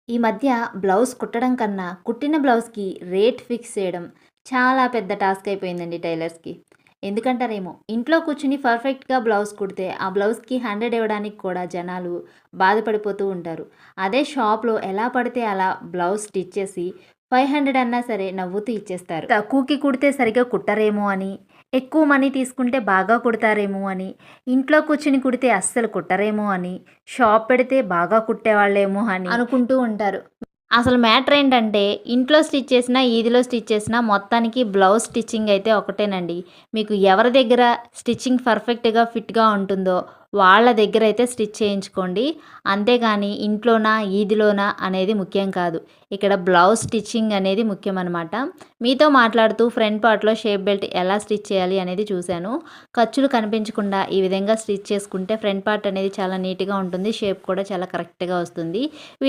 ఈ మధ్య బ్లౌజ్ కుట్టడం కన్నా కుట్టిన బ్లౌజ్కి రేట్ ఫిక్స్ చేయడం చాలా పెద్ద టాస్క్ అయిపోయిందండి టైలర్స్కి. ఎందుకంటారేమో, ఇంట్లో కూర్చుని పర్ఫెక్ట్గా బ్లౌజ్ కుడితే ఆ బ్లౌజ్కి 100 ఇవ్వడానికి కూడా జనాలు బాధపడిపోతూ ఉంటారు. అదే షాప్లో ఎలా పడితే అలా బ్లౌజ్ స్టిచ్ చేసి 500 అన్నా సరే నవ్వుతూ ఇచ్చేస్తారు. తక్కువకి కుడితే సరిగా కుట్టరేమో అని, ఎక్కువ మనీ తీసుకుంటే బాగా కుడతారేమో అని, ఇంట్లో కూర్చుని కుడితే అస్సలు కుట్టరేమో అని, షాప్ పెడితే బాగా కుట్టేవాళ్ళేమో అని అనుకుంటూ ఉంటారు. అసలు మ్యాటర్ ఏంటంటే, ఇంట్లో స్టిచ్ చేసినా, ఈదిలో స్టిచ్ చేసినా మొత్తానికి బ్లౌజ్ స్టిచ్చింగ్ అయితే ఒకటేనండి. మీకు ఎవరి దగ్గర స్టిచ్చింగ్ పర్ఫెక్ట్‌గా, ఫిట్‌గా ఉంటుందో వాళ్ళ దగ్గర అయితే స్టిచ్ చేయించుకోండి. అంతేగాని ఇంట్లోనా, ఈదిలోనా అనేది ముఖ్యం కాదు. ఇక్కడ బ్లౌజ్ స్టిచ్చింగ్ అనేది ముఖ్యమనమాట. మీతో మాట్లాడుతూ ఫ్రంట్ పార్ట్‌లో షేప్ బెల్ట్ ఎలా స్టిచ్ చేయాలి అనేది చూశాను. ఖర్చులు కనిపించకుండా ఈ విధంగా స్టిచ్ చేసుకుంటే ఫ్రంట్ పార్ట్ అనేది చాలా నీట్‌గా ఉంటుంది. షేప్ కూడా చాలా కరెక్ట్‌గా వస్తుంది. వీడియో